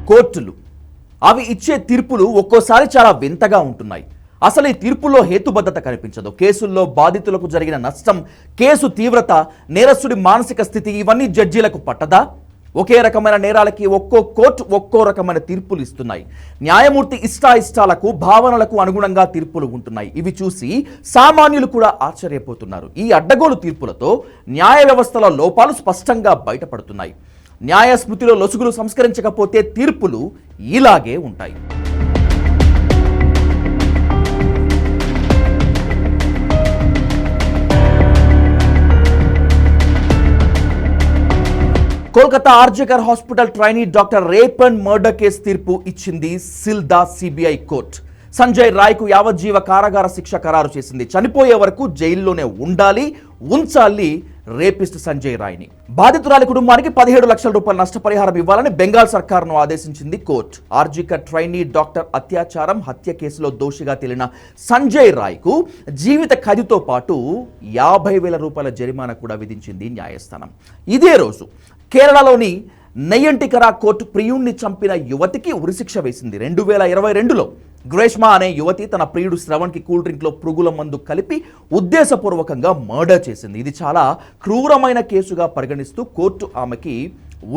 కోర్టులు అవి ఇచ్చే తీర్పులు ఒక్కోసారి చాలా వింతగా ఉంటున్నాయి. అసలు ఈ తీర్పులో హేతుబద్ధత కనిపించదు. కేసుల్లో బాధితులకు జరిగిన నష్టం, కేసు తీవ్రత, నేరస్తుడి మానసిక స్థితి ఇవన్నీ జడ్జీలకు పట్టదా? ఒకే రకమైన నేరాలకి ఒక్కో కోర్టు ఒక్కో రకమైన తీర్పులు ఇస్తున్నాయి. న్యాయమూర్తి ఇష్టాయిష్టాలకు, భావనలకు అనుగుణంగా తీర్పులు ఉంటున్నాయి. ఇవి చూసి సామాన్యులు కూడా ఆశ్చర్యపోతున్నారు. ఈ అడ్డగోలు తీర్పులతో న్యాయ వ్యవస్థలో లోపాలు స్పష్టంగా బయటపడుతున్నాయి. న్యాయ స్మృతిలో లొసుగులు సంస్కరించకపోతే తీర్పులు ఇలాగే ఉంటాయి. Kolkata RG Kar hospital trainee doctor rape and murder case తీర్పు ఇచ్చింది సిల్దా సిబిఐ కోర్టు. సంజయ్ రాయ్కు యావజ్జీవ కారాగార శిక్ష ఖరారు చేసింది. చనిపోయే వరకు జైల్లోనే ఉంచాలి రేపిస్ట్ సంజయ్ రాయ్ని. బాధితురాలి కుటుంబానికి 17 లక్షల రూపాయల నష్టపరిహారం ఇవ్వాలని బెంగాల్ సర్కార్ను ఆదేశించింది కోర్టు. ఆర్జికర్ ట్రైనీ డాక్టర్ అత్యాచారం, హత్య కేసులో దోషిగా తేలిన సంజయ్ రాయ్కు జీవిత ఖైదుతో పాటు 50,000 రూపాయల జరిమానా కూడా విధించింది న్యాయస్థానం. ఇదే రోజు కేరళలోని నెయ్యంటికరా కోర్టు ప్రియుణ్ణి చంపిన యువతికి ఉరిశిక్ష వేసింది. 2022లో గ్రేష్మా అనే యువతి తన ప్రియుడు శ్రవణ్కి కూల్ డ్రింక్లో పురుగుల మందు కలిపి ఉద్దేశపూర్వకంగా మర్డర్ చేసింది. ఇది చాలా క్రూరమైన కేసుగా పరిగణిస్తూ కోర్టు ఆమెకి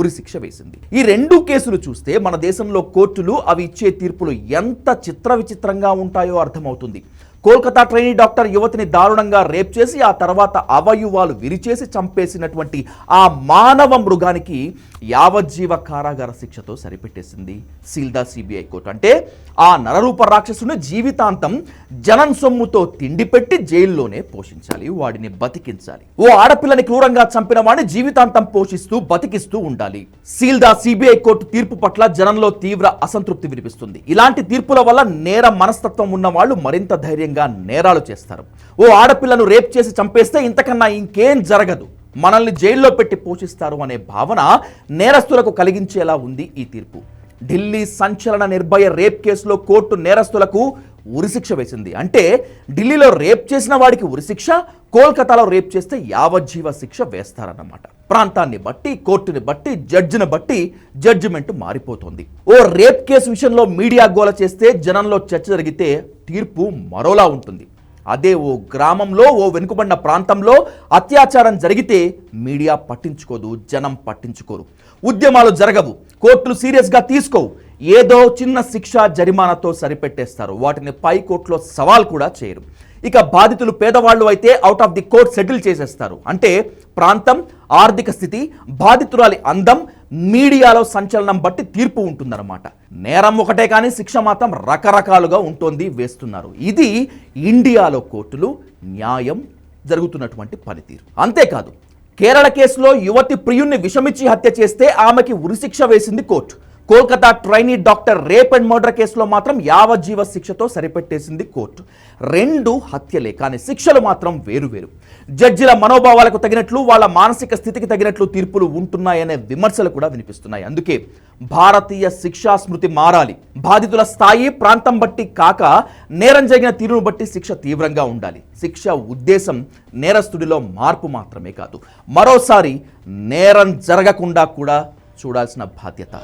ఉరిశిక్ష వేసింది. ఈ రెండు కేసులు చూస్తే మన దేశంలో కోర్టులు అవి ఇచ్చే తీర్పులు ఎంత చిత్ర విచిత్రంగా ఉంటాయో అర్థమవుతుంది. కోల్కతా ట్రైనీ డాక్టర్ యువతిని దారుణంగా రేప్ చేసి ఆ తర్వాత అవయవాలు విరిచేసి చంపేసినటువంటి ఆ మానవ మృగానికి యావజ్జీవ కారాగార శిక్షతో సరిపెట్టేసింది సిల్దా సిబిఐ కోర్టు. అంటే ఆ నరరూప రాక్షసుని జీవితాంతం జనం సొమ్ముతో తిండి పెట్టి జైల్లోనే పోషించాలి, వాడిని బతికించాలి. ఓ ఆడపిల్లని క్రూరంగా చంపిన వాడిని జీవితాంతం పోషిస్తూ బతికిస్తూ ఉండాలి. సిల్దా సిబిఐ కోర్టు తీర్పు పట్ల జనంలో తీవ్ర అసంతృప్తి వినిపిస్తుంది. ఇలాంటి తీర్పుల వల్ల నేర మనస్తత్వం ఉన్న వాళ్ళు మరింత ధైర్యంగా నేరాలు చేస్తారు. ఓ ఆడపిల్లను రేప్ చేసి చంపేస్తే ఇంతకన్నా ఇంకేం జరగదు, మనల్ని జైల్లో పెట్టి పోషిస్తారు అనే భావన నేరస్తులకు కలిగించేలా ఉంది ఈ తీర్పు. ఢిల్లీ సంచలన నిర్భయ రేప్ కేసులో కోర్టు నేరస్తులకు ఉరిశిక్ష వేసింది. అంటే ఢిల్లీలో రేప్ చేసిన వాడికి ఉరిశిక్ష, కోల్కతాలో రేప్ చేస్తే యావజ్జీవ శిక్ష వేస్తారన్నమాట. ప్రాంతాన్ని బట్టి, కోర్టుని బట్టి, జడ్జిని బట్టి జడ్జిమెంట్ మారిపోతుంది. ఓ రేప్ కేసు విషయంలో మీడియా గోల చేస్తే, జనంలో చర్చ జరిగితే తీర్పు మరోలా ఉంటుంది. అదే ఓ గ్రామంలో, ఓ వెనుకబడిన ప్రాంతంలో అత్యాచారం జరిగితే మీడియా పట్టించుకోదు, జనం పట్టించుకోరు, ఉద్యమాలు జరగవు, కోర్టులు సీరియస్గా తీసుకోవు. ఏదో చిన్న శిక్ష, జరిమానాతో సరిపెట్టేస్తారు. వాటిని పై కోర్టులో సవాల్ కూడా చేయరు. ఇక బాధితులు పేదవాళ్ళు అయితే out of the court settle చేసేస్తారు. అంటే ప్రాంతం, ఆర్థిక స్థితి, బాధితురాలి అందం, మీడియాలో సంచలనం బట్టి తీర్పు ఉంటుందన్నమాట. నేరం ఒకటే కానీ శిక్ష మాత్రం రకరకాలుగా ఉంటుంది, వేస్తున్నారు. ఇది ఇండియాలో కోర్టులు న్యాయం జరుగుతున్నటువంటి పనితీరు. అంతేకాదు, కేరళ కేసులో యువతి ప్రియుణ్ణి విషమిచ్చి హత్య చేస్తే ఆమెకి ఉరిశిక్ష వేసింది court. Kolkata trainee doctor rape and murder కేసులో మాత్రం యావజ్జీవ శిక్షతో సరిపెట్టేసింది కోర్టు. రెండు హత్యలే కానీ శిక్షలు మాత్రం వేరువేరు. జడ్జిల మనోభావాలకు తగినట్లు, వాళ్ళ మానసిక స్థితికి తగినట్లు తీర్పులు ఉంటున్నాయనే విమర్శలు కూడా వినిపిస్తున్నాయి. అందుకే భారతీయ శిక్షా స్మృతి మారాలి. బాధితుల స్థాయి, ప్రాంతం బట్టి కాక నేరం జరిగిన తీరును బట్టి శిక్ష తీవ్రంగా ఉండాలి. శిక్ష ఉద్దేశం నేరస్తుడిలో మార్పు మాత్రమే కాదు, మరోసారి నేరం జరగకుండా కూడా చూడాల్సిన బాధ్యత.